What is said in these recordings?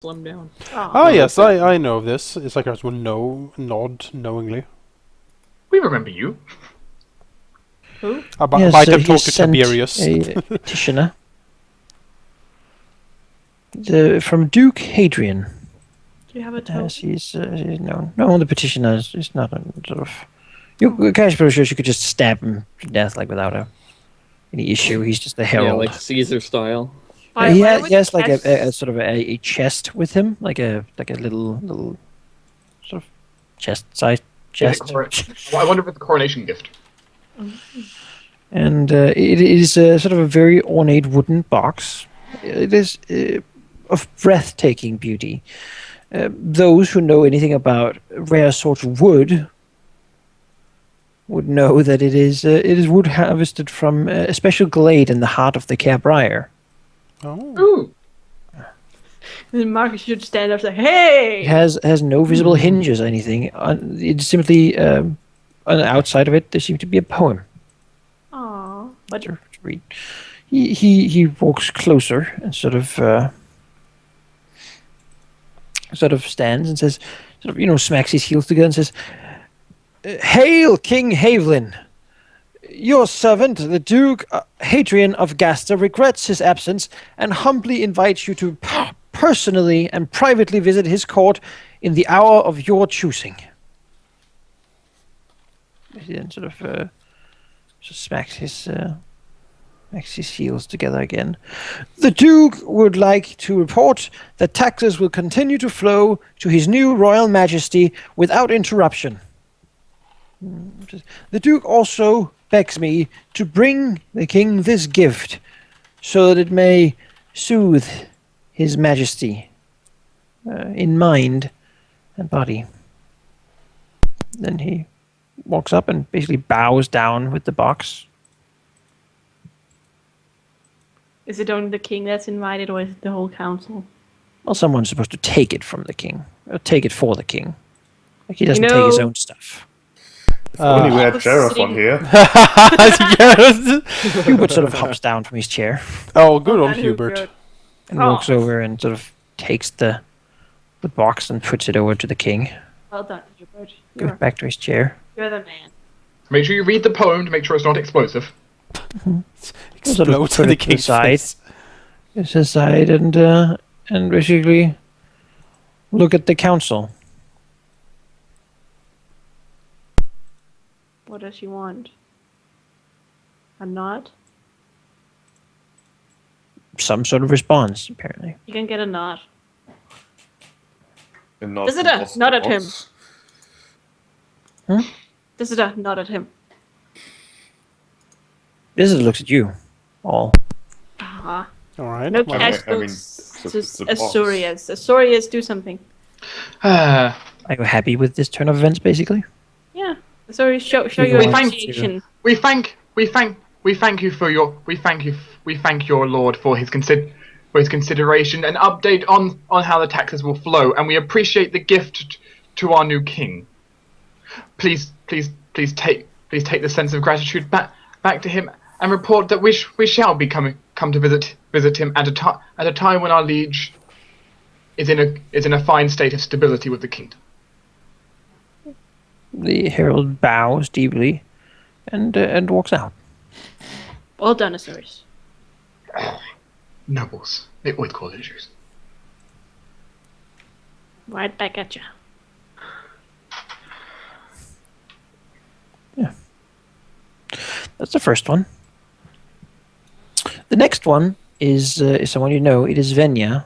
slim down. Oh yes, I know of this. Zacharias will nod knowingly. We remember you. Who? I Yes, might have he talked to sent Tiberius. a petitioner. From Duke Hadrian. Do you have a tome? As he's known. No, the petitioner is not a sort of. You guys pretty sure you could just stab him to death, like without any issue. He's just a herald. Yeah, like Caesar style. He has like a sort of a chest with him, like a little sort of chest-sized chest. I wonder if it's a coronation gift. And it is sort of a very ornate wooden box. It is of breathtaking beauty. Those who know anything about rare sorts of wood would know that it is wood harvested from a special glade in the heart of the Cabriar. Oh. Ooh. Then Marcus should stand up and say, "Hey!" It has no visible hinges or anything. It's simply on the outside of it there seems to be a poem. Aww. But To read. He walks closer and sort of stands and says, smacks his heels together and says, "Hail, King Havelin! Your servant, the Duke Hadrian of Gasta, regrets his absence and humbly invites you to personally and privately visit his court in the hour of your choosing." He then sort of just smacks his heels together again. "The Duke would like to report that taxes will continue to flow to his new royal majesty without interruption. The Duke also begs me to bring the king this gift so that it may soothe his majesty in mind and body." Then he walks up and basically bows down with the box. is it only the king that's invited, or is it the whole council? Well, someone's supposed to take it from the king, or take it for the king. Like he doesn't take his own stuff. Only we I had was sheriff on sitting- here. Yes. Hubert sort of hops down from his chair Oh, good old That is Hubert. good. and Oh. walks over and sort of takes the box and puts it over to the king. Well done, Hubert. Goes back to his chair. You're the man. Make sure you read the poem to make sure it's not explosive. Explodes put in the it to the king's side. face. It's aside and basically look at the council. What does she want? A nod? Some sort of response, apparently. You can get a nod. And not Visitor, lost not at him. box. Visitor, nod at him. Visitor looks at you, all. Uh-huh. All right. No well, cash I mean, goes the- to the box. Azorius. Azorius, do something. Are you happy with this turn of events, basically? Yeah. Azorius, show We your want appreciation. We thank your lord for his consideration and update on how the taxes will flow, and we appreciate the gift to our new king. Please take the sense of gratitude back to him and report that we shall be come to visit him at a time when our liege is in a fine state of stability with the kingdom. The herald bows deeply and walks out. Well done, Azorius. Nobles, they always call it issues. Right back at you. That's the first one. The next one is someone you know. It is Venia.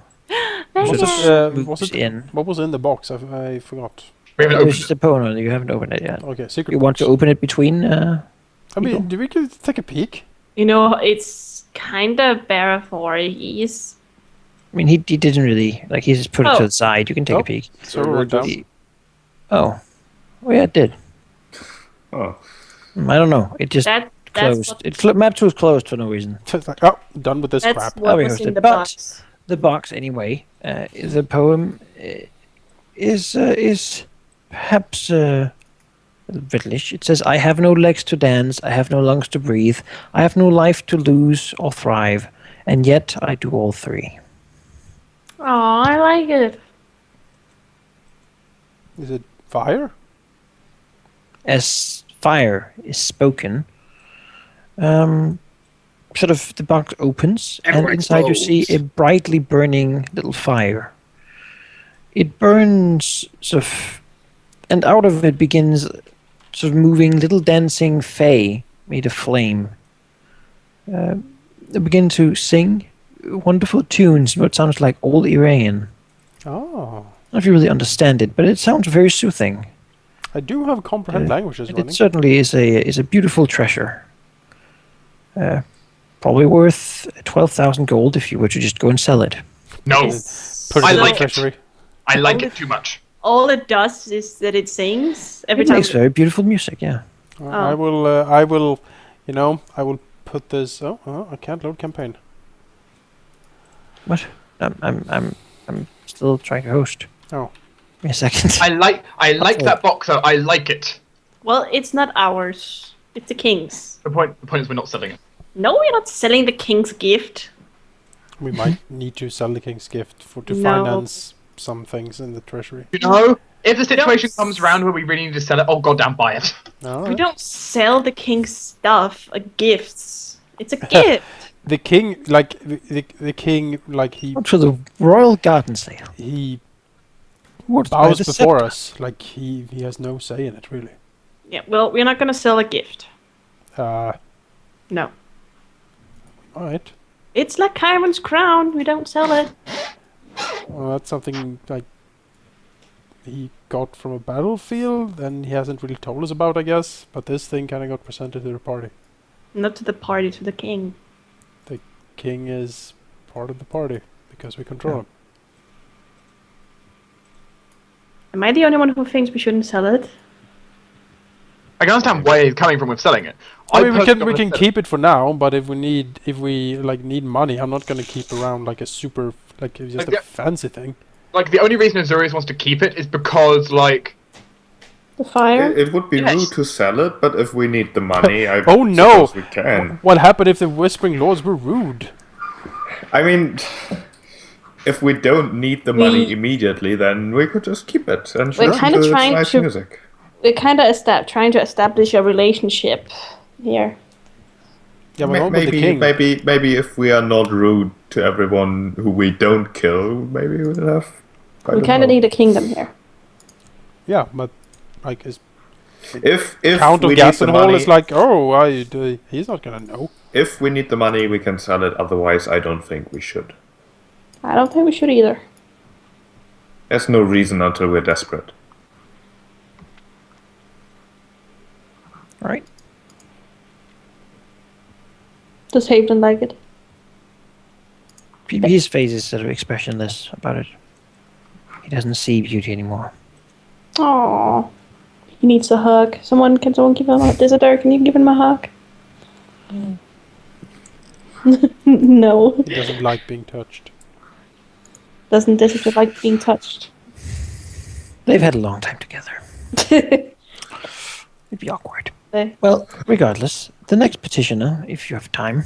Thank Sort you. of was moves it- in. What was in the box? I forgot. We haven't There's opened just a poem on it. You haven't opened it yet. Okay, secret You want to box. open it between? I people? mean, do we could take a peek? You know, it's kind of bare for ease. I mean, he didn't really like. He just put it to Oh. the side. You can take Oh. a peek. So we're down. Oh, yeah, it did. Oh, I don't know. It just That's closed. what, Maps was closed for no reason. So it's like, oh, done with this that's crap. what we was hosted, in the but- box. The box, anyway. The poem is perhaps British. It says, "I have no legs to dance. I have no lungs to breathe. I have no life to lose or thrive, and yet I do all three." Oh, I like it. Is it fire? As fire is spoken, sort of the box opens, and inside you see a brightly burning little fire. It burns sort of, and out of it begins sort of moving little dancing fae made of flame. They begin to sing wonderful tunes, what sounds like old Iranian. Oh. I don't know if you really understand it, but it sounds very soothing. I do have comprehend languages And running. it certainly is a beautiful treasure. Probably worth 12,000 gold if you were to just go and sell it. No, Put I it in the like it. treasury. I like it too much. All it does is that it sings every It time. makes very beautiful music, yeah. I will, I will put this. Oh, I can't load campaign. What? I'm still trying to host. Oh. Give me a second. I like that box though. I like it. Well, it's not ours. It's the king's. The point is we're not selling it. No, we're not selling the king's gift. We might need to sell the king's gift to No. finance some things in the treasury. You know, if the situation comes around where we really need to sell it, oh goddamn, buy it. All We right. don't sell the king's stuff, gifts. It's a gift. The king, like the king, like Up to the royal garden sale. he What bows before us. Like he has no say in it really. Yeah, well, we're not gonna sell a gift. All No. right. It's like Chiron's crown. We don't sell it. Well, that's something like he got from a battlefield, and he hasn't really told us about, I guess. But this thing kind of got presented to the party. Not to the party, to the king. King is part of the party because we control him. Am I the only one who thinks we shouldn't sell it? I can understand where he's coming from with selling it. I mean, we personally can don't keep it for now, but if we need money, I'm not gonna keep around like a super like just Like a the- fancy thing. like the only reason Azurius wants to keep it is because like The fire? It would be Yes. rude to sell it, but if we need the money, I Oh, no! suppose we can. What happened if the Whispering Lords were rude? I mean, if we don't need the money We- immediately, then we could just keep it and We're listen kinda to its trying nice to- music. We're kind of trying to establish a relationship here. Yeah, but not with the king. Maybe if we are not rude to everyone who we don't kill, maybe we'll have. I We don't kind of know. need a kingdom here. Yeah, but like is If Count of we need the Gassenhall money, is like, oh, he's not gonna know. if we need the money, we can sell it. Otherwise, I don't think we should. I don't think we should either. There's no reason until we're desperate. Right? Does Haven like it? His face is sort of expressionless about it. He doesn't see beauty anymore. Aww. He needs a hug. Someone give him a... There's a door. Can you give him a hug? No. He doesn't like being touched. Doesn't District like being touched? They've had a long time together. It'd be awkward. They- Well, regardless, the next petitioner, if you have time,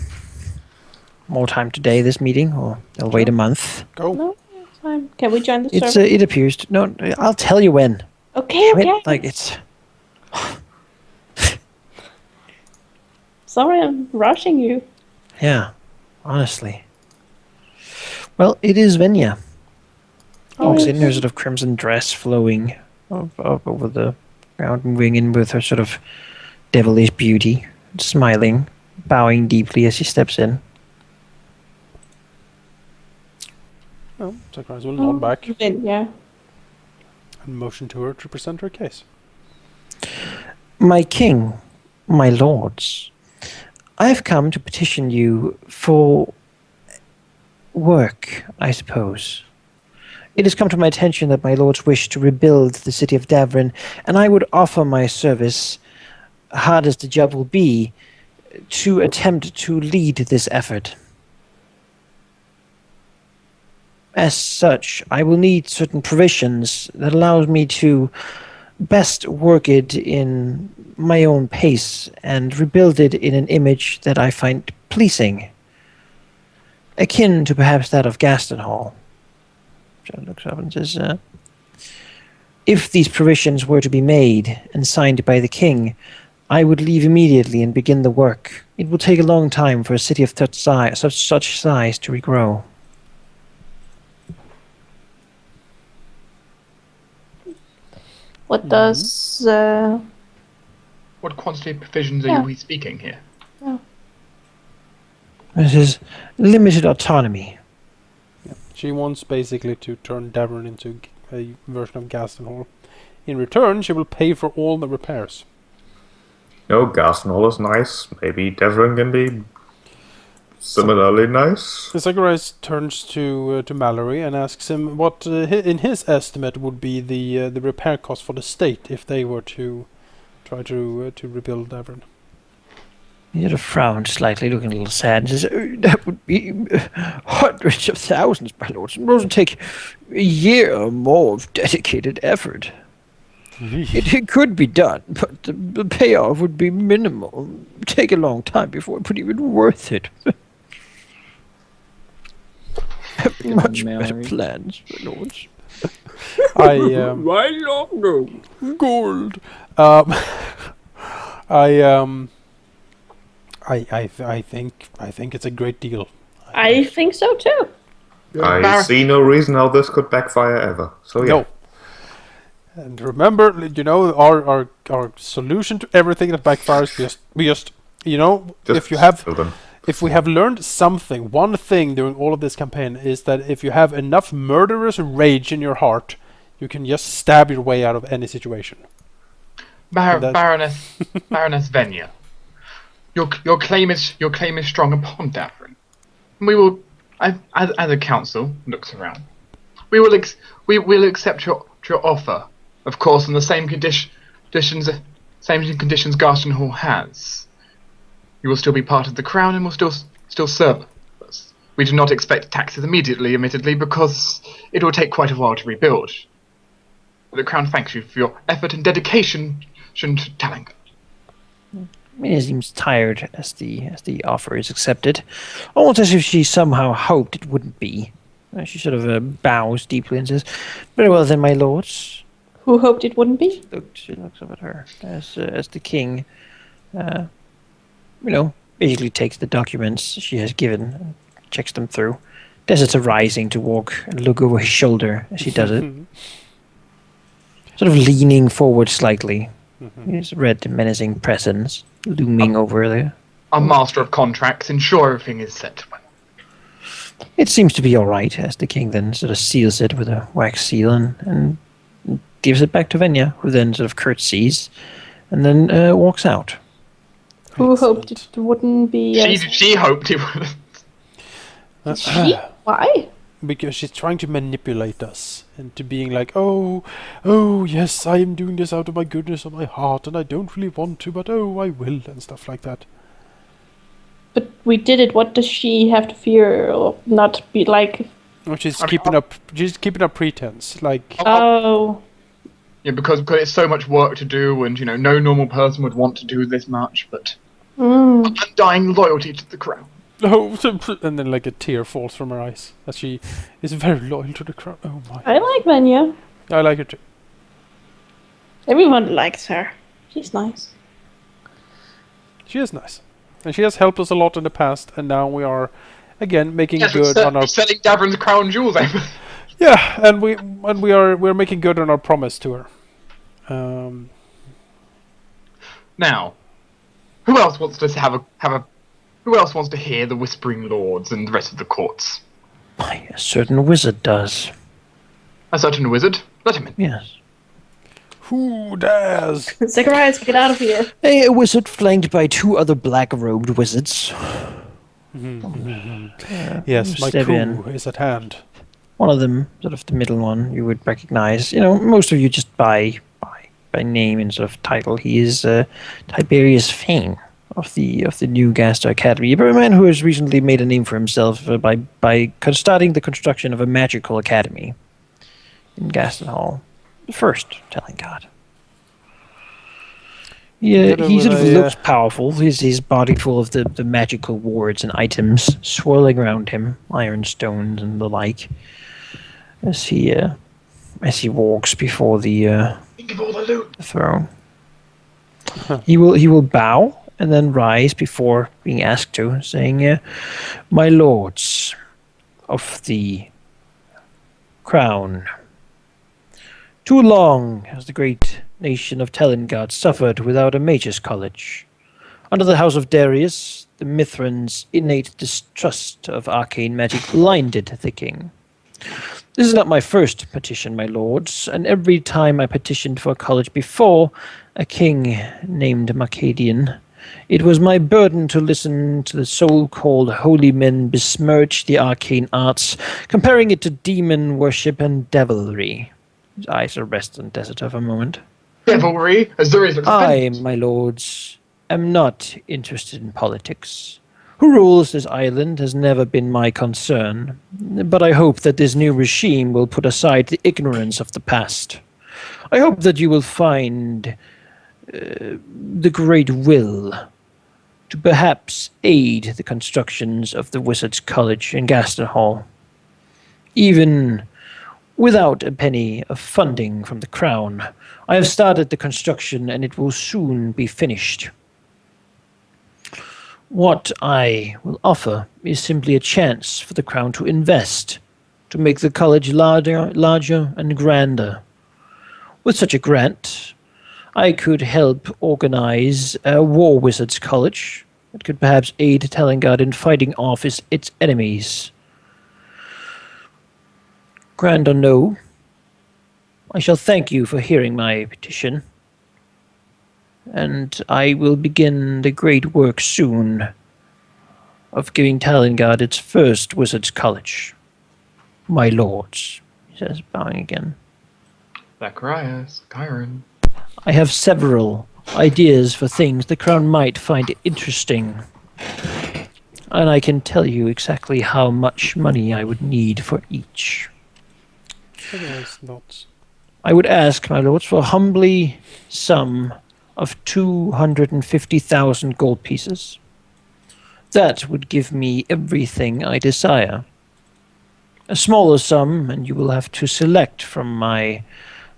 more time today, this meeting, or they'll wait a month. Go. No, it's fine. Can we join the It's server? it appears to, no, I'll tell you when. Okay, Damn it, okay. like it's Sorry, I'm rushing you. yeah, honestly. Well, it is Venia. Walks in her sort of crimson dress flowing up over the ground, moving in with her sort of devilish beauty, smiling, bowing deeply as she steps in. Oh, Zacharias will nod back Yeah. and motion to her to present her case. My king, my lords, I have come to petition you for work, I suppose. It has come to my attention that my lords wish to rebuild the city of Davrin, and I would offer my service, hard as the job will be, to attempt to lead this effort. As such, I will need certain provisions that allows me to best work it in my own pace and rebuild it in an image that I find pleasing, akin to perhaps that of Gaston Hall. John looks up and says, if these provisions were to be made and signed by the king, I would leave immediately and begin the work. It will take a long time for a city of such size to regrow. What does What quantity of provisions are we speaking here? This is limited autonomy. She wants basically to turn Davern into a version of Gastenhall. In return, she will pay for all the repairs. No, Gastenhall is nice. Maybe Devon can be similarly nice. Zacharias turns to Mallory and asks him what, in his estimate, would be the repair cost for the state if they were to try to rebuild Davern. He sort of frowns slightly, looking a little sad, and says, that would be hundreds of thousands, my lords. It would take a year or more of dedicated effort. It could be done, but the payoff would be minimal. It would take a long time before it would even be worth it. Much better plans, my lords. I Why longer? gold. I think it's a great deal. I think so too. I see no reason how this could backfire ever. So yeah. No. And remember, our solution to everything that backfires, we just if we have learned something, one thing during all of this campaign is that if you have enough murderous rage in your heart, you can just stab your way out of any situation. Baroness Venia, your claim is strong upon Davern. We will, as a council looks around, we will accept your offer, of course, on the same conditions Garston Hall has. You will still be part of the crown and will still serve us. We do not expect taxes immediately, admittedly, because it will take quite a while to rebuild. But the crown thanks you for your effort and dedication to Talanga. He seems tired as the offer is accepted, almost as if she somehow hoped it wouldn't be. She sort of bows deeply and says, "Very well then, my lords." Who hoped it wouldn't be? She looks up at her as the king, basically takes the documents she has given and checks them through. Desert's rising to walk and look over his shoulder as he does it. Sort of leaning forward slightly. His red menacing presence looming over there. Our master of contracts, ensure everything is set. It seems to be all right, as the king then sort of seals it with a wax seal and gives it back to Venia, who then sort of curtsies and then walks out. Who hoped it wouldn't be? She hoped it would. She? Why? Because she's trying to manipulate us into being like, oh, yes, I am doing this out of my goodness of my heart, and I don't really want to, but oh, I will, and stuff like that. But we did it. What does she have to fear or not be like? Oh, she's keeping up pretense, like. Oh. Yeah, because it's so much work to do, and no normal person would want to do this much, but undying loyalty to the crown. Oh, and then like a tear falls from her eyes as she is very loyal to the crown. Oh my! I like Venia. I like her too. Everyone likes her. She's nice. She is nice, and she has helped us a lot in the past, and now we are again making good on our selling Davern's crown jewels. Yeah, and we're making good on our promise to her. Now, who else wants to who else wants to hear the Whispering Lords and the rest of the courts? Why, a certain wizard does. A certain wizard? Let him in. Yes. Who dares? Zacharias, get out of here. A wizard flanked by two other black-robed wizards. Yes, my step coup in. is at hand. One of them, sort of the middle one, you would recognize. Most of you just by name and sort of title. He is Tiberius Fane of the new Gaster Academy, a man who has recently made a name for himself by starting the construction of a magical academy in Gaston Hall. The first, telling God. Yeah, he sort of looks powerful. His body full of the magical wards and items swirling around him, iron stones and the like. as he walks before the Think of all the loot. throne. He will bow and then rise before being asked to, saying, "My lords of the crown, too long has the great nation of Telengard suffered without a mage's college. Under the house of Darius, the Mithran's innate distrust of arcane magic blinded the king. This is not my first petition, my lords, and every time I petitioned for a college before a king named Macadian, it was my burden to listen to the so-called holy men besmirch the arcane arts, comparing it to demon worship and devilry." His eyes are rest on Deserter for a moment. Devilry, as there is. "I, my lords, am not interested in politics. Who rules this island has never been my concern, but I hope that this new regime will put aside the ignorance of the past. I hope that you will find the great will to perhaps aid the constructions of the Wizards' College in Gaston Hall. Even without a penny of funding from the Crown, I have started the construction and it will soon be finished. What I will offer is simply a chance for the Crown to invest, to make the college larger and grander. With such a grant, I could help organize a War Wizards College that could perhaps aid Telengard in fighting off its enemies. Grand or no, I shall thank you for hearing my petition, and I will begin the great work soon of giving Telengard its first Wizards College. My lords," he says, bowing again. Zacharias, Chiron. "I have several ideas for things the Crown might find interesting, and I can tell you exactly how much money I would need for each. Otherwise not. I would ask, my lords, for a humbly sum of 250,000 gold pieces. That would give me everything I desire. A smaller sum, and you will have to select from my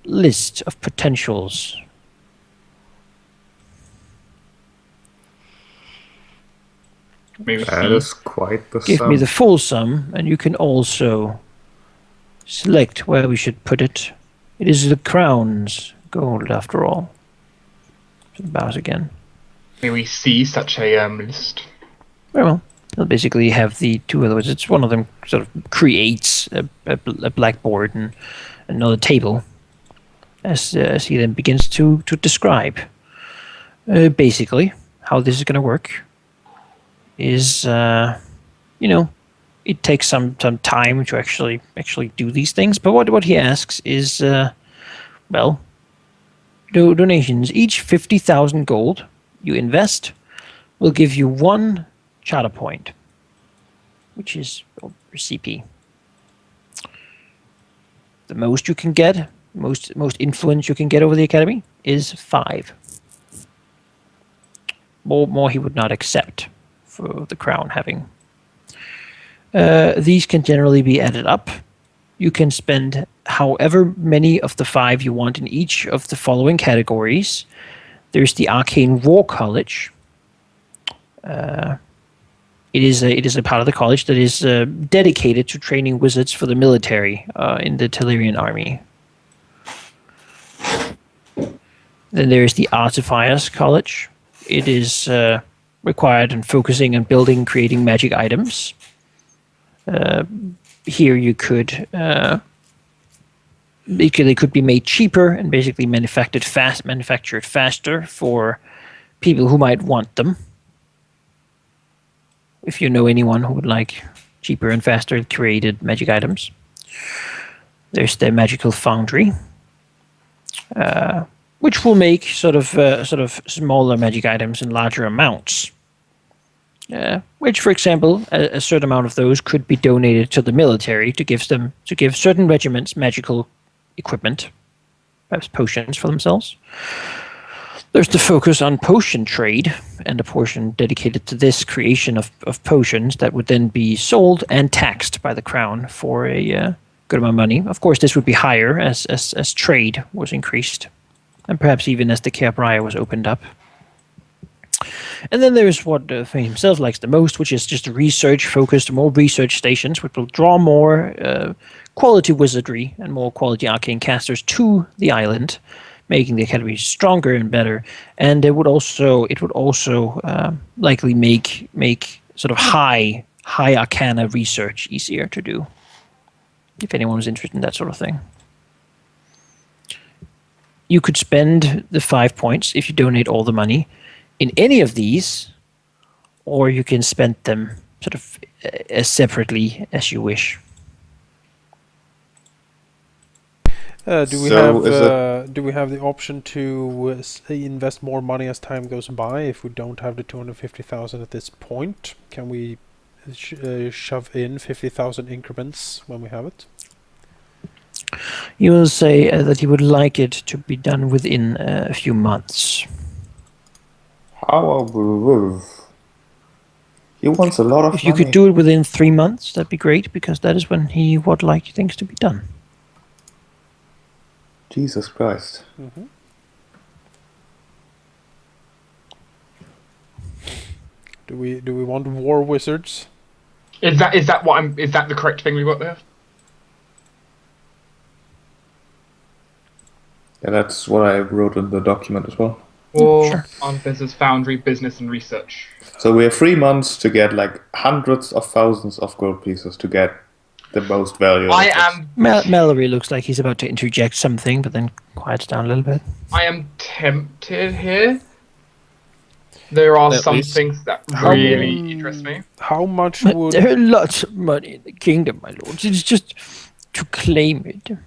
list of potentials." Maybe That is quite the Give sum. me the full sum, and you can also select where we should put it. It is the Crown's gold, after all. So he bows again. May we see such a list? Very well. They'll basically have the two other wizards. One of them sort of creates a blackboard and another table as he then begins to describe. Basically, how this is going to work is, it takes some time to actually do these things. But what he asks is, donations. Each 50,000 gold you invest will give you 1 charter point, which is CP. The most you can get, most influence you can get over the academy is 5. More he would not accept for the Crown having. These can generally be added up. You can spend however many of the 5 you want in each of the following categories. There's the Arcane War College. It is a part of the college that is dedicated to training wizards for the military in the Telerian army. Then there is the Artificers College. It is required in focusing on building, creating magic items. Here you could they could be made cheaper and basically manufactured faster for people who might want them. If you know anyone who would like cheaper and faster created magic items. There's the Magical Foundry, which will make sort of smaller magic items in larger amounts. Which, for example, a certain amount of those could be donated to the military to give certain regiments magical equipment, perhaps potions for themselves. There's the focus on potion trade, and a portion dedicated to this creation of potions that would then be sold and taxed by the Crown for a good amount of money. Of course, this would be higher as trade was increased, and perhaps even as the Cabraya was opened up. And then there's what Thane himself likes the most, which is just research-focused, more research stations, which will draw more quality wizardry and more quality arcane casters to the island, making the academy stronger and better. And it would also likely make sort of high arcana research easier to do, if anyone was interested in that sort of thing. You could spend the 5 points if you donate all the money in any of these, or you can spend them sort of as separately as you wish. Do we have the option to invest more money as time goes by if we don't have the 250,000 at this point? Can we shove in 50,000 increments when we have it? You will say that you would like it to be done within a few months. He wants a lot of If you money. could do it within 3 months, that'd be great, because that is when he would like things to be done. Jesus Christ. Mm-hmm. Do we want war wizards? Is that the correct thing we got there? Yeah, that's what I wrote in the document as well. War, Sure. artificers, foundry, business, and research. So we have 3 months to get like hundreds of thousands of gold pieces to get the most value. I of this. am Mallory looks like he's about to interject something, but then quiets down a little bit. I am tempted here. There are At some least. things that How- really interest me. How much But would... there are lots of money in the kingdom, my lords. It's just to claim it.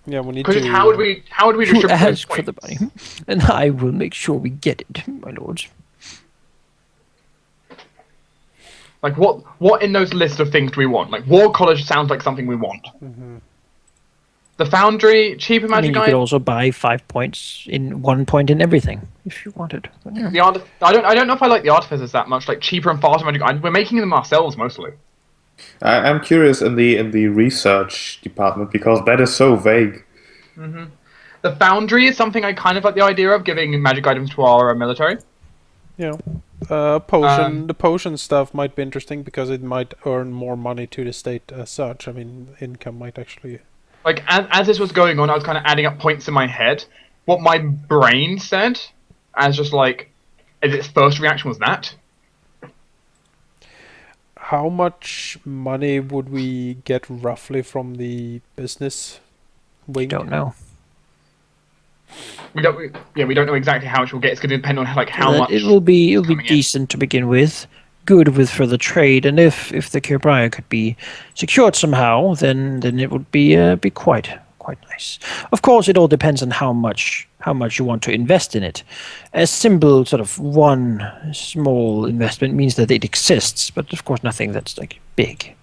Yeah, we need Because to... how would we You distribute those ask for points? the money, and I will make sure we get it, my lords. Like what in those lists of things do we want? Like War College sounds like something we want. Mm-hmm. The Foundry, cheaper I mean, magic you could items. also buy 5 points in 1 point in everything if you wanted. But yeah. I don't know if I like the artificers that much. Like cheaper and faster magic items. We're making them ourselves mostly. I'm curious in the research department because that is so vague. The Foundry is something I kind of like the idea of giving magic items to our military. You know, the potion stuff might be interesting because it might earn more money to the state as such. I mean, income might actually... Like as this was going on, I was kind of adding up points in my head. What my brain said, as just like, as its first reaction was that. How much money would we get roughly from the business wing? Don't know. We don't know exactly how much we'll get. It's going to depend on how much. It'll be coming in. decent to begin with, good with further trade, and if the Cabraya could be secured somehow, then it would be quite nice. Of course, it all depends on how much you want to invest in it. A simple sort of one small investment means that it exists, but of course nothing that's like big.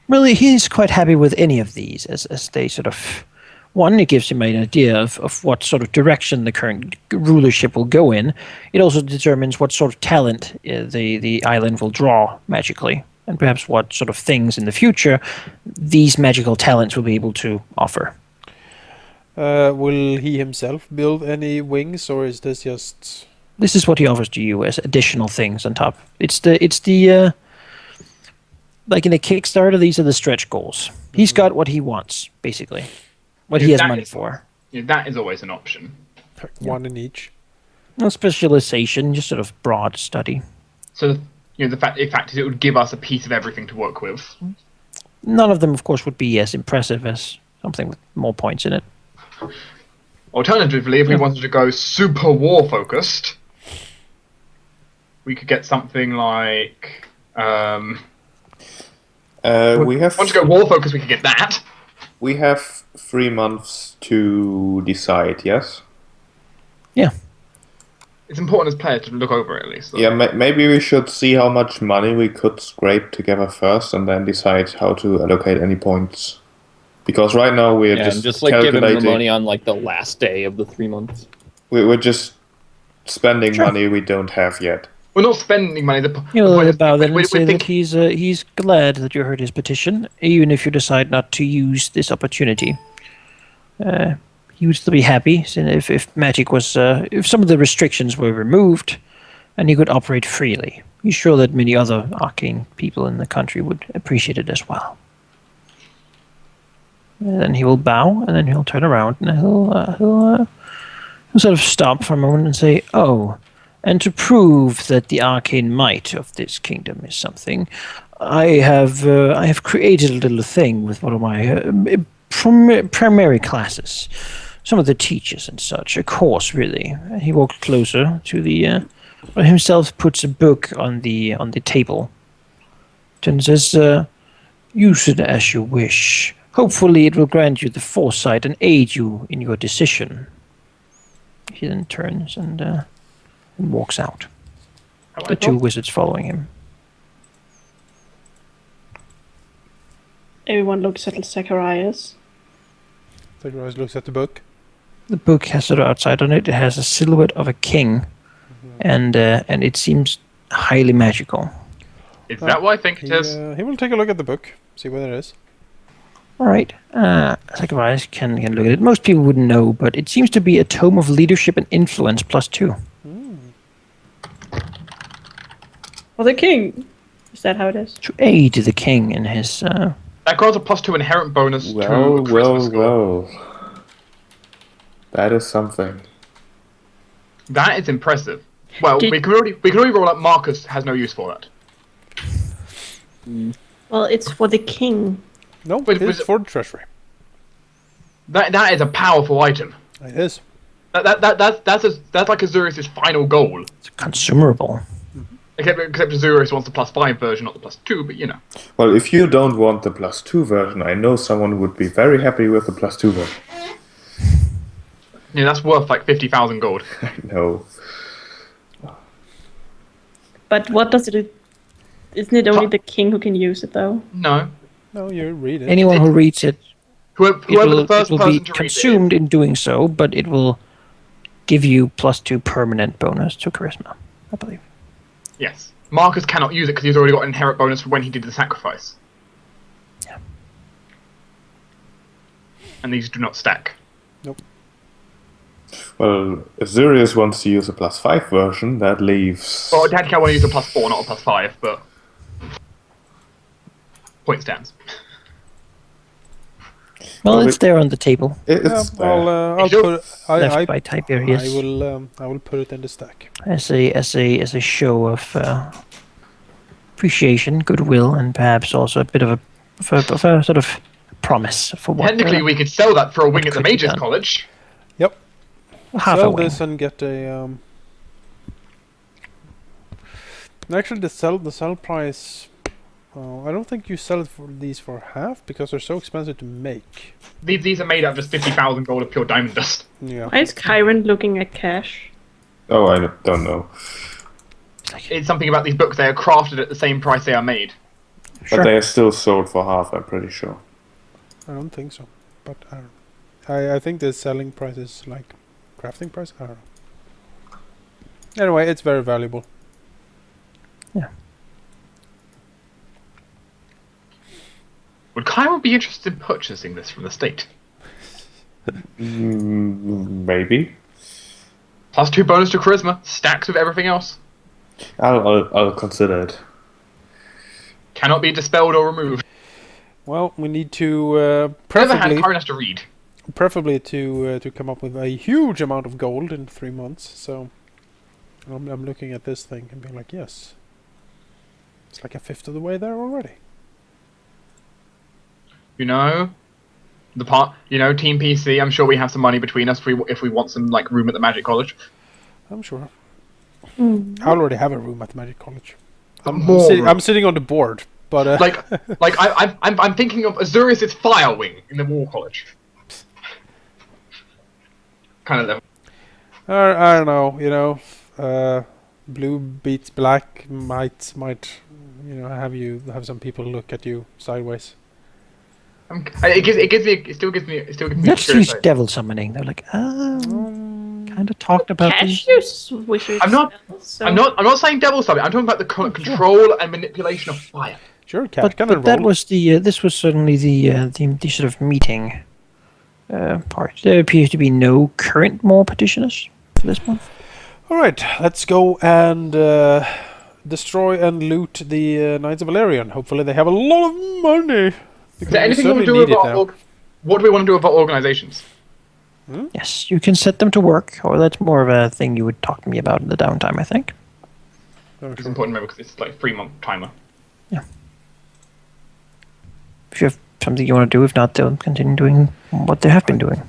Really, he's quite happy with any of these, as they sort of... One, it gives him an idea of what sort of direction the current rulership will go in. It also determines what sort of talent the island will draw magically, and perhaps what sort of things in the future these magical talents will be able to offer. Will he himself build any wings, or is this just... This is what he offers to you as additional things on top. It's the like in a Kickstarter, these are the stretch goals. He's got what he wants, basically. What he has money for. Yeah, that is always an option. One in each? No specialization, just sort of broad study. So the fact is, it would give us a piece of everything to work with. None of them, of course, would be as impressive as something with more points in it. Alternatively, if we wanted to go super war focused, we could get something like. We have Want to go war focused? We could get that. we have 3 months to decide. Yes. Yeah. It's important as players to look over it at least. So. Yeah. Maybe we should see how much money we could scrape together first, and then decide how to allocate any points. Because right now we're just like giving calculating. the money on like the last day of the 3 months. We're just spending Sure. money we don't have yet. We're not spending money. The He'll point is, bow then we and say that think he's glad that you heard his petition, even if you decide not to use this opportunity. He would still be happy if magic was, if some of the restrictions were removed, and he could operate freely. He's sure that many other arcane people in the country would appreciate it as well. And then he will bow, and then he'll turn around, and he'll sort of stop for a moment and say, "Oh, and to prove that the arcane might of this kingdom is something, I have created a little thing with one of my primary classes, some of the teachers and such. A course, really." And he walks closer to the himself, puts a book on the table, and says, "Use it as you wish. Hopefully it will grant you the foresight and aid you in your decision." He then turns and walks out. The two wizards following him. Everyone looks at Zacharias. Zacharias looks at the book. The book has sort of outside on it. It has a silhouette of a king, and it seems highly magical. Is that what I think it is? He will take a look at the book, see what it is. All right. Zacharias can look at it. Most people wouldn't know, but it seems to be a tome of leadership and influence +2. For the king. Is that how it is? To aid the king in his... That grants a +2 inherent bonus to Well, charisma score. well. That is something. That is impressive. Well, we can already roll up Marcus has no use for that. Well, it's for the king. No, Wait, it's for the treasury. That is a powerful item. It is. That's like Azurius' final goal. It's a consumable. Except Azurius wants the +5 version, not the +2. But you know. Well, if you don't want the +2 version, I know someone who would be very happy with the +2 version. Yeah, that's worth like 50,000 gold. No. But what does it do? Isn't it only the king who can use it, though? No. No, you read it. Anyone who reads it, Whoever the first it will person be to consumed in doing so, but it will give you +2 permanent bonus to charisma, I believe. read it. Yes. Marcus cannot use it because he's already got an inherent bonus from when he did the sacrifice. Yeah. And these do not stack. Nope. Well, if Zurius wants to use a +5 version, that leaves... Well, technically I want to use a +4, not a +5, but... Point stands. Well, Well, it's there on the table, It's there. I'll put. left by Tiberius, I will put it in the stack. as a show of appreciation, goodwill, and perhaps also a bit of a sort of promise for what. Technically, we could sell that for a wing at the could be Mages done. College. Yep. half a Sell wing. this and get a. Actually, the sell price. I don't think you sell it for these for half because they're so expensive to make. These are made out of just 50,000 gold of pure diamond dust. Yeah. Why is Kyron looking at cash? Oh, I don't know. It's something about these books, they are crafted at the same price they are made. Sure. But they are still sold for half, I'm pretty sure. I don't think so, but I don't know. I think the selling price is like crafting price. I don't know. Anyway, it's very valuable. Yeah. Would Kyron be interested in purchasing this from the state? Maybe. +2 bonus to charisma, stacks with everything else. I'll consider it. Cannot be dispelled or removed. Well, we need to On the other hand, preferably Kyron has to read. to come up with a huge amount of gold in 3 months. So I'm looking at this thing and being like, yes, it's like a fifth of the way there already. You know, Team PC. I'm sure we have some money between us if we want some like room at the Magic College. I'm sure. Mm. I already have a room at the Magic College. More room. I'm sitting on the board, but I'm thinking of Azurius' fire wing in the War College. Kind of level. I don't know. Blue beats black might have some people look at you sideways. It still gives me. Let's curious use devil summoning. They're like, oh, kind of talked about Cash this. use wizard I'm not- spells, so- I'm not saying devil stuff. I'm talking about the control and manipulation of fire. Sure, Cash But, can but that enroll. was this was certainly the sort of meeting part. There appears to be no current more petitioners for this month. All right, let's go and destroy and loot the Knights of Valerian. Hopefully they have a lot of money. Is there anything we want to do need it about now. what do we want to do about organizations? Yes, you can set them to work, or that's more of a thing you would talk to me about in the downtime, I think. It's important to remember because it's like a 3-month timer. If you have something you want to do, if not, they'll continue doing what they have been doing.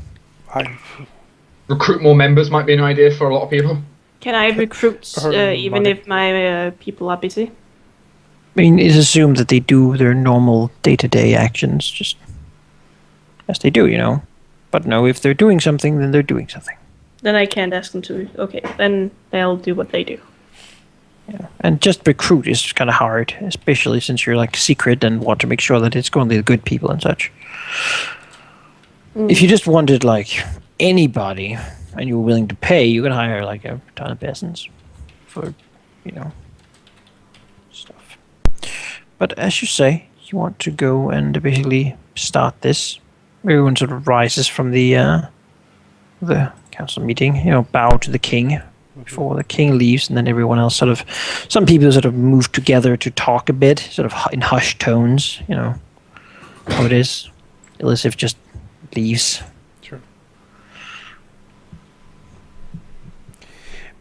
Recruit more members might be an idea for a lot of people. Can I recruit even money. if my people are busy? I mean, it's assumed that they do their normal day-to-day actions, just as they do, you know. But no, if they're doing something, then they're doing something. Then I can't ask them to. Okay, then they'll do what they do. Yeah. And just recruit is kind of hard, especially since you're like secret and want to make sure that it's going to the good people and such. If you just wanted like anybody and you were willing to pay, you could hire like a ton of peasants for, you know, stuff. But as you say, you want to go and basically start this. Everyone sort of rises from the council meeting, you know, bow to the king before the king leaves, and then everyone else sort of, some people sort of move together to talk a bit, sort of in hushed tones, you know, how it is. Elisif just leaves. Sure.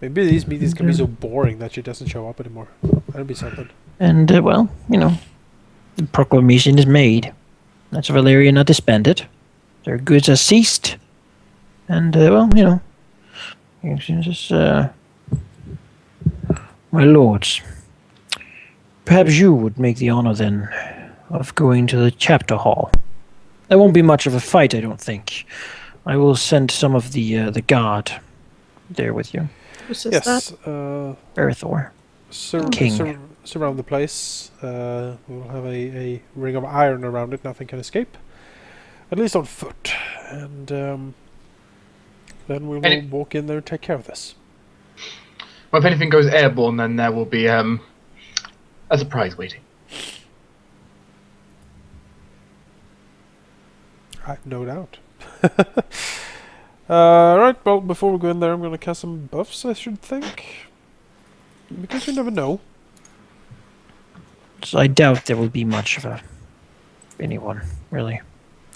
Maybe these meetings can be so boring that she doesn't show up anymore. That'd be something. And, well, you know, the proclamation is made. Knights of Valerian are disbanded. Their goods are seized. And, well, you know, just, my lords, perhaps you would make the honor then of going to the chapter hall. There won't be much of a fight, I don't think. I will send some of the guard there with you. Who says Yes. that? Berthor. King. Surround the place. We'll have a ring of iron around it. Nothing can escape. At least on foot. And then we will walk in there and take care of this. Well, if anything goes airborne, then there will be a surprise waiting. No doubt. Right, well, before we go in there, I'm going to cast some buffs, I should think. Because we never know. So I doubt there will be much of anyone, really.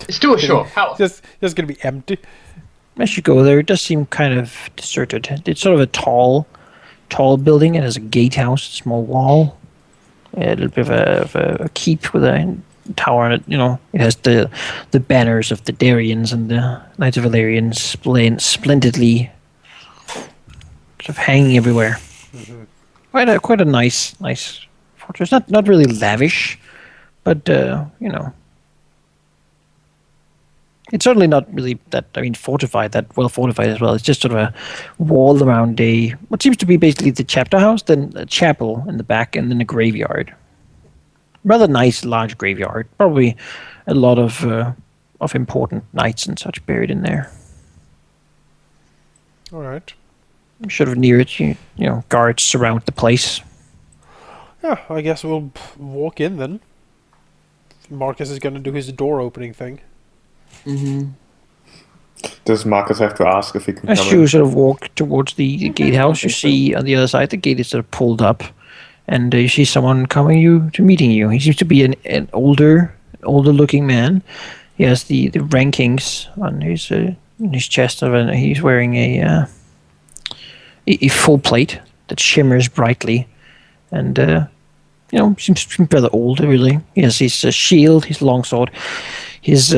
It's still a show. How? Just going to be empty. As you go there, it does seem kind of deserted. It's sort of a tall building. It has a gatehouse, a small wall, a little bit of a keep with a tower on it. You know, it has the banners of the Darians and the Knights of Valerian splendidly sort of hanging everywhere. Mm-hmm. Quite a nice fortress. Not really lavish, but you know. It's certainly not really fortified, that well fortified as well. It's just sort of a wall around what seems to be basically the chapter house, then a chapel in the back, and then a graveyard. Rather nice, large graveyard. Probably a lot of important knights and such buried in there. All right. Sort of near it, you know, guards surround the place. Yeah, I guess we'll walk in then. Marcus is going to do his door opening thing. Does Marcus have to ask if he can As come you in? sort of walk towards the gatehouse, you see on the other side the gate is sort of pulled up, and you see someone meeting you. He seems to be an older looking man. He has the rankings on his chest and he's wearing a full plate that shimmers brightly, and you know, seems rather old really. He has his shield, his longsword, his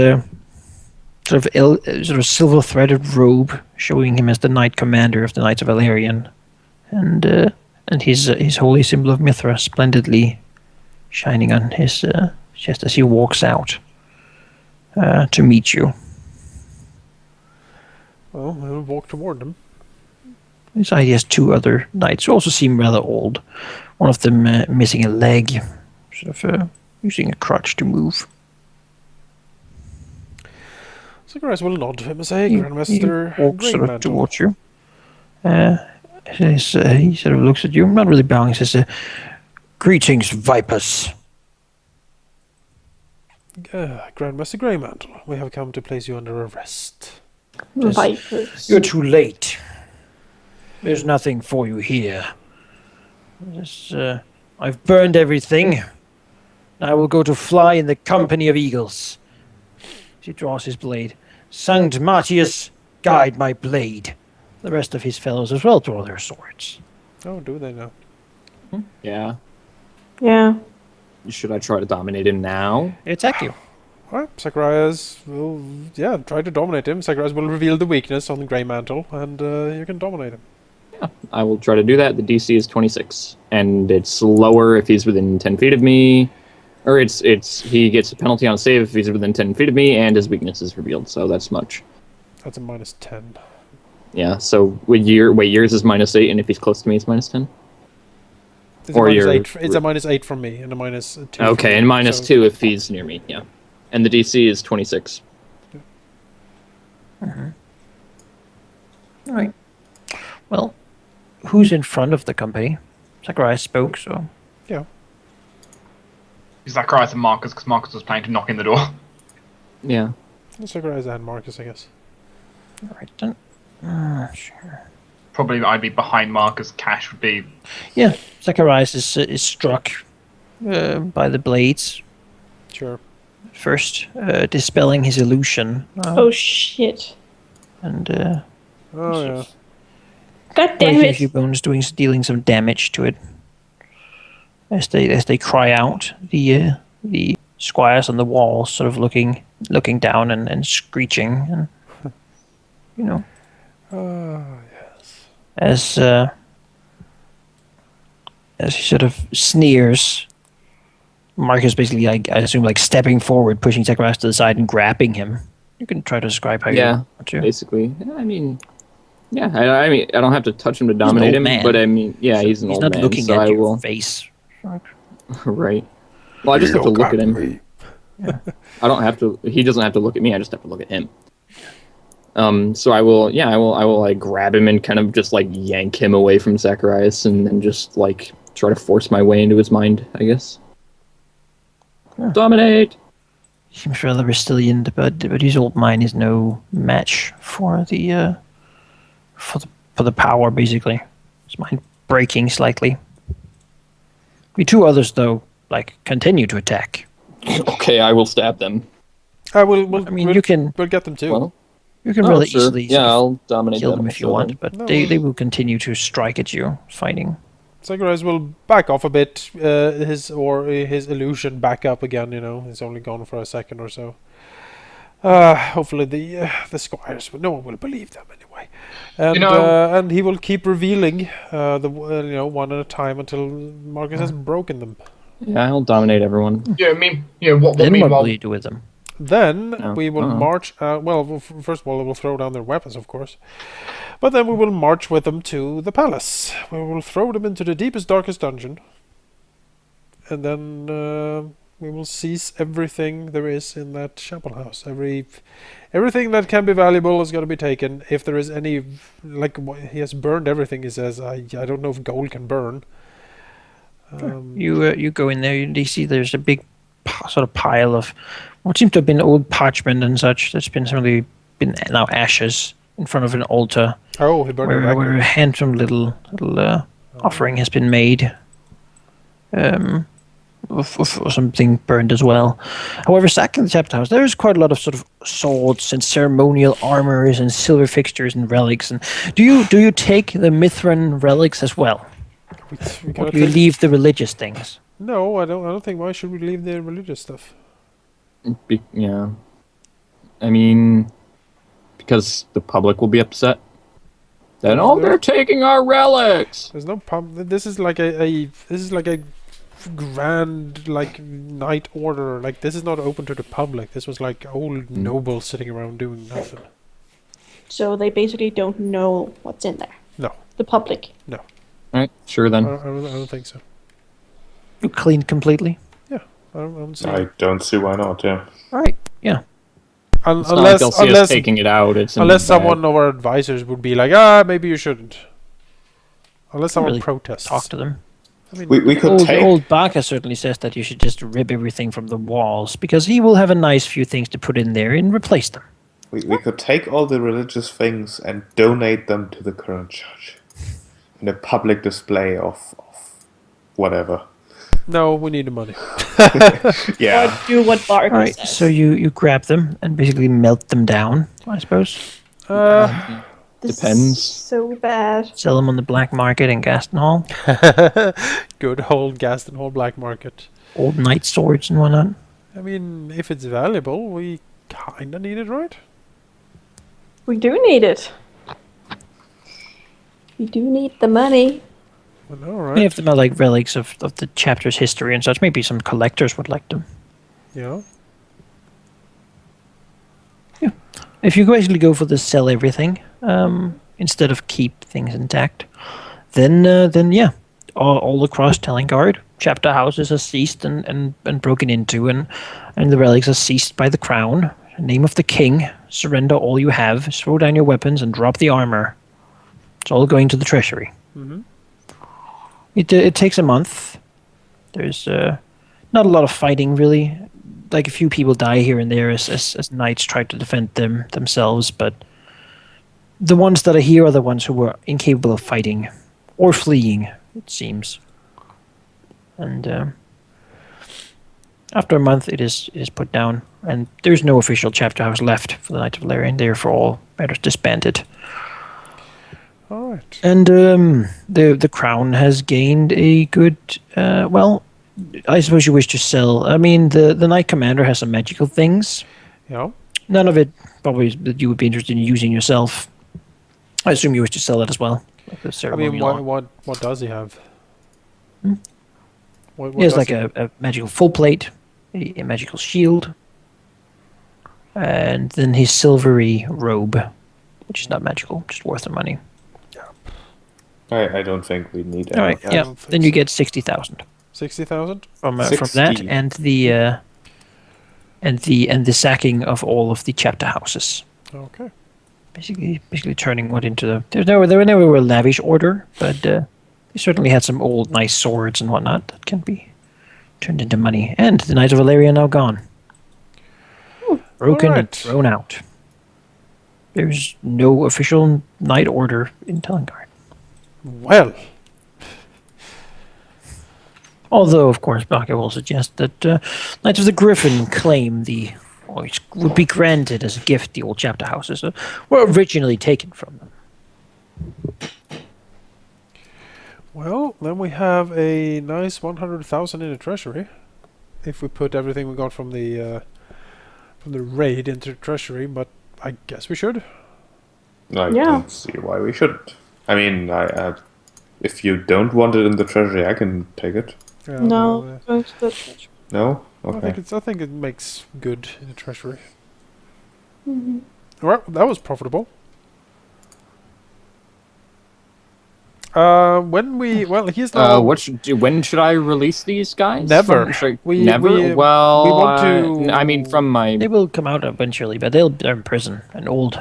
sort of silver threaded robe showing him as the knight commander of the Knights of Valerian, and his holy symbol of Mithra splendidly shining on his chest as he walks out to meet you. Well, we'll walk toward him. He has two other knights who also seem rather old. One of them missing a leg, sort of using a crutch to move. Zacharias will nod to him and say, Grandmaster He walks sort of towards you. He sort of looks at you, not really bowing. He says, "Greetings, vipers." Grandmaster Greymantle, we have come to place you under arrest. Vipers. You're too late. There's nothing for you here. I've burned everything. I will go to fly in the company of eagles. He draws his blade. Sanct Martius, guide my blade. The rest of his fellows as well draw their swords. Oh, do they now? Yeah. Yeah. Should I try to dominate him now? They attack you. Alright, Zacharias will, try to dominate him. Zacharias will reveal the weakness on the Greymantle, and you can dominate him. Yeah, I will try to do that. The DC is 26, and it's lower if he's within 10 feet of me. Or he gets a penalty on a save if he's within 10 feet of me, and his weakness is revealed, so that's much. That's a -10. Yeah, so yours is -8, and if he's close to me, it's -10? It's Or a your- -8. It's a -8 from me, and a -2 from Okay, you, and -2 so- if he's near me, yeah. And the DC is 26. All right. Well, who's in front of the company? Zacharias spoke, so... Zacharias and Marcus, because Marcus was planning to knock in the door. Yeah. Zacharias and Marcus, I guess. All right, then. Sure. Probably I'd be behind Marcus. Cash would be. Yeah, Zacharias is struck by the blades Sure. first, dispelling his illusion. Oh shit. And Oh, yeah. God damn breaking a it. few bones, dealing some damage to it. As they cry out, the squires on the wall sort of looking down and screeching, and you know, Yes. as he sort of sneers, Marcus basically, I assume, like stepping forward, pushing Zacharias to the side and grabbing him. You can try to describe how you want to. Basically. I mean, I mean, I don't have to touch him to dominate him, man. but I mean, yeah, he's an old man. He's not looking so at I your will. face. Right. Well, I just have to look at him. I don't have to. He doesn't have to look at me. I just have to look at him. So I will like grab him and kind of just like yank him away from Zacharias and then just like try to force my way into his mind, I guess. Yeah. Dominate. He seems rather resilient, but his old mind is no match for the power. Basically, his mind breaking slightly. The two others, though, like continue to attack. Okay, I will stab them. We'll get them too. Well, You can really sure. easily Yeah, I'll dominate kill them them if you so want, then. but No, they will continue to strike at you, fighting. Zacharias will back off a bit, his illusion back up again, you know. He's only gone for a second or so. Hopefully the squires, no one will believe them anyway. And and he will keep revealing one at a time until Marcus has broken them. Yeah, I'll dominate everyone. What Then what meanwhile? will you do with them? Then Oh, we will uh-huh. march. First of all, we will throw down their weapons, of course. But then we will march with them to the palace. We will throw them into the deepest, darkest dungeon. And then we will seize everything there is in that chapel house. Everything that can be valuable is going to be taken. If there is any, like he has burned everything, he says. I don't know if gold can burn. You go in there, and you see there's a big sort of pile of what seems to have been old parchment and such that's been now ashes in front of an altar Oh, he burned where it. a handsome little offering has been made. For something burned as well. However, stacking the chapter house, there is quite a lot of sort of swords and ceremonial armors and silver fixtures and relics. And do you take the Mithran relics as well? Or do you leave the religious things? No, I don't think. Why should we leave the religious stuff? Yeah. I mean, because the public will be upset. Then, they're taking our relics! There's no pump. This is like a grand knight order. Like, this is not open to the public. This was like old nobles sitting around doing nothing. So they basically don't know what's in there. No. The public. Alright, sure then. I don't think so. You cleaned completely. I don't see. I don't see why not, yeah. All right. Yeah. It's not like they'll see us taking it out. It's in Unless the bag. someone of our advisors would be like, maybe you shouldn't. Unless someone really protests. talk to them. I mean, We could take. Old Baka certainly says that you should just rip everything from the walls, because he will have a nice few things to put in there and replace them. We could take all the religious things and donate them to the current church in a public display of whatever. no, we need the money. Yeah. Or do what Barker All right, says. so you grab them and basically melt them down, I suppose. This Depends. is so bad. Sell them on the black market in Gaston Hall. Good old Gaston Hall black market. Old knight swords and whatnot. I mean, if it's valuable, we kinda need it, right? We do need it. We do need the money. Well, all Many right. of them are like relics of the chapter's history and such. Maybe some collectors would like them. Yeah. If you basically go for the sell everything, instead of keep things intact, then yeah, all across Telangard, chapter houses are seized and broken into, and the relics are seized by the crown. In the name of the king, surrender all you have, throw down your weapons, and drop the armor. It's all going to the treasury. Mm-hmm. It takes a month. There's not a lot of fighting, really. Like a few people die here and there as knights try to defend themselves, but the ones that are here are the ones who were incapable of fighting or fleeing, it seems. And after a month, it is put down, and there's no official chapter house left for the Knights of Valerian. Therefore, all matters disbanded. All right. And the crown has gained a good well. I suppose you wish to sell. I mean, the knight commander has some magical things. Yeah. None of it probably that you would be interested in using yourself. I assume you wish to sell it as well. Like the I ceremonial mean, law. what does he have? Hmm? What He has does like a magical full plate, a magical shield, and then his silvery robe, which is not magical, just worth the money. I don't think we need it. All right, I yeah. don't think Then you so. get 60,000 60,000? from that, 60. and the sacking of all of the chapter houses. Okay. Basically turning what into the. They were never a lavish order, but they certainly had some old nice swords and whatnot that can be turned into money. And the Knights of Valeria are now gone, broken and Alright. thrown out. There's no official knight order in Telangard. Well, Although, of course, Baka will suggest that Knights of the Griffin claim which would be granted as a gift, the old chapter houses were originally taken from them. well, then we have a nice 100,000 in the treasury. If we put everything we got from the raid into the treasury, but I guess we should. I Yeah. don't see why we shouldn't. I mean, if you don't want it in the treasury, I can take it. Yeah, No, well, going to the church. No? I Okay. think it makes good in the treasury. Mhm. Well, that was profitable. He's now. When should I release these guys? Never. Never. we Well, want to- I mean, from my They will come out eventually, but they're in prison and old.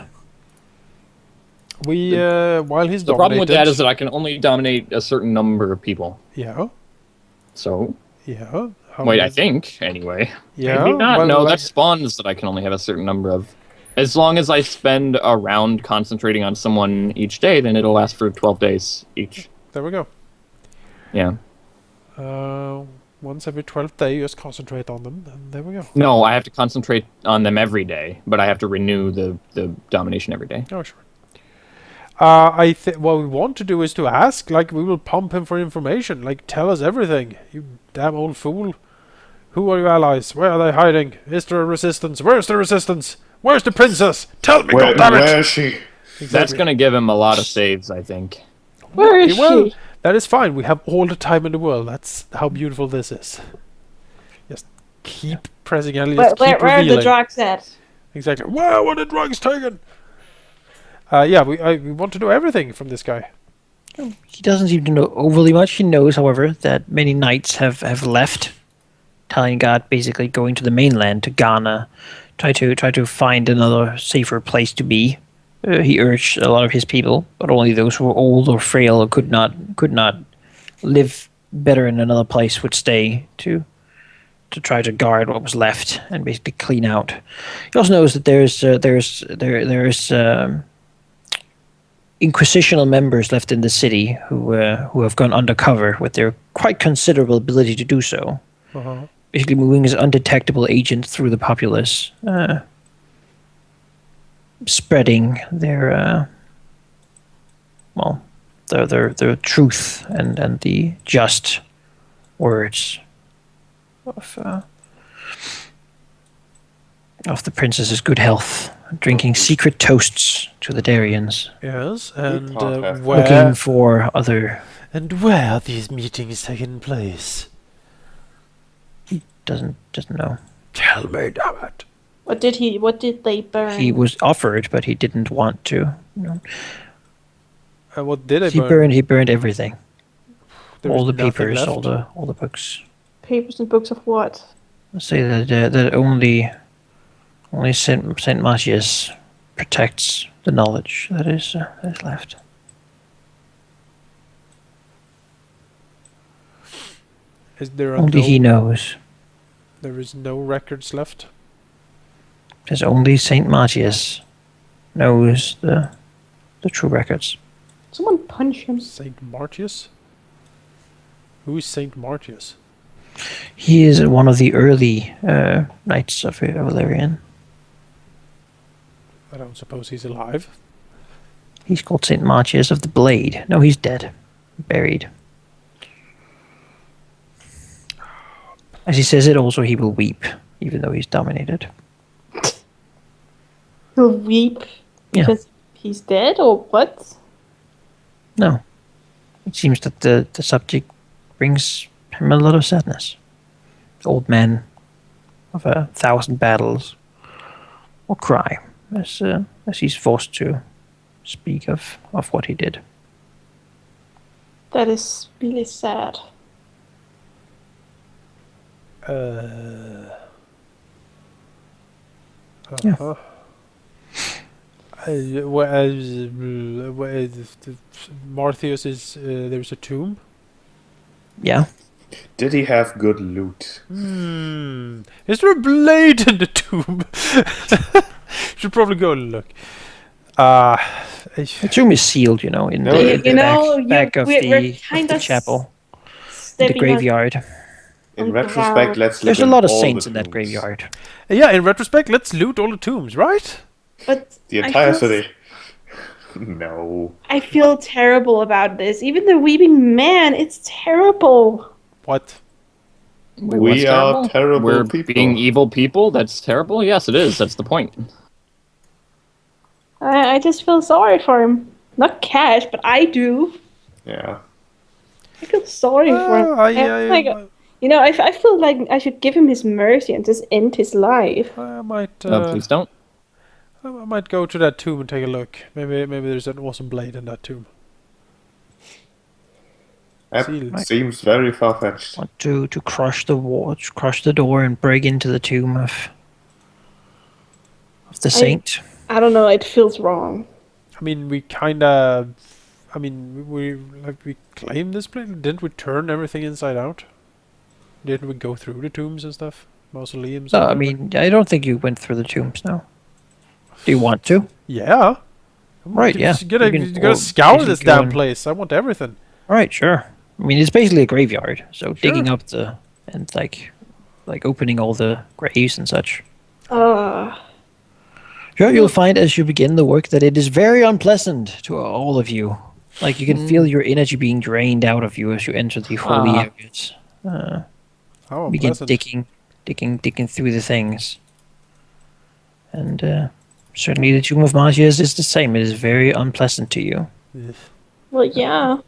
While he's the problem with that dominated- is that I can only dominate a certain number of people. Yeah. So Yeah. How wait, I many- think anyway. Yeah. Maybe not. well, No, like- that spawns that I can only have a certain number of. As long as I spend a round concentrating on someone each day, then it'll last for 12 days each. There we go. Yeah. Once every 12th day, you just concentrate on them, and there we go. No, I have to concentrate on them every day, but I have to renew the domination every day. Oh, sure. What we want to do is to ask, like, we will pump him for information, like, tell us everything. You damn old fool. Who are your allies? Where are they hiding? Is there a resistance? Where's the resistance? Where's the princess? Tell me, Where goddammit! is she? That's going to give him a lot of saves, I think. Where is Well, she? that is fine. We have all the time in the world. That's how beautiful this is. Just keep pressing L. Just keep Where are revealing. the drugs at? Exactly. Where were the drugs taken? We want to know everything from this guy. He doesn't seem to know overly much. He knows, however, that many knights have left Telangard, basically going to the mainland, to Ghana, try to find another safer place to be. he urged a lot of his people, but only those who were old or frail or could not live better in another place would stay to try to guard what was left and basically clean out. He also knows that there's inquisitional members left in the city who have gone undercover with their quite considerable ability to do so. Uh-huh. Basically moving as undetectable agents through the populace, spreading their their truth and the just words of the princess's good health, drinking secret toasts to the Darians. Yes, and Looking Looking for other. And where are these meetings taking place? Doesn't know. Tell me, damn it. What did they burn? He was offered, but he didn't want to. What did I He burn? burned everything. There All was the nothing papers, left? all the books. Papers and books of what? Let's say that only Saint Matthias protects the knowledge that is left. Is there Only he knows. There is no records left? Because only Saint Matthias knows the true records. Someone punch him. Saint Martius? Who is Saint Martius? He is one of the early knights of Valerian. I don't suppose he's alive. He's called Saint Matthias of the Blade. No, he's dead. Buried. As he says it, also he will weep, even though he's dominated. He'll weep Yeah. because he's dead, or what? No. It seems that the subject brings him a lot of sadness. The old man of 1,000 battles will cry as he's forced to speak of what he did. That is really sad. Uh-huh. Martius is there's a tomb. Yeah. Did he have good loot? Is there a blade in the tomb? Should probably go and look. The tomb is sealed, in No, the back of the chapel, the graveyard. In retrospect, let's look There's a at lot of all saints the in that tombs. graveyard. Yeah, in retrospect, let's loot all the tombs, right? But The I entire feel- city. No. I feel terrible about this. Even the weeping man, it's terrible. What? Wait, We what's are terrible We're people. being evil people? That's terrible? Yes, it is. That's the point. I just feel sorry for him. Not Cash, but I do. Yeah. I feel sorry for him. I feel like I should give him his mercy and just end his life. I might. Please don't. I might go to that tomb and take a look. Maybe there's an awesome blade in that tomb. That Sealed. seems very far-fetched. Want to crush the wall, crush the door, and break into the tomb of the saint. I don't know, it feels wrong. I mean, we kinda. I mean, we claimed this place. Didn't we turn everything inside out? Didn't we go through the tombs and stuff, mausoleums? No, and I whatever? mean, I don't think you went through the tombs. No. Do you want to? Yeah. Right, yeah. You gotta You can- gotta or scour you this can go damn and- place. I want everything. All right, sure. I mean, it's basically a graveyard, so Sure. digging up and opening all the graves and such. Sure, you'll find as you begin the work that it is very unpleasant to all of you. Like you can feel your energy being drained out of you as you enter the holy areas. How Begin unpleasant. digging through the things. And certainly the Tomb of Magias is the same. It is very unpleasant to you. Well, yeah.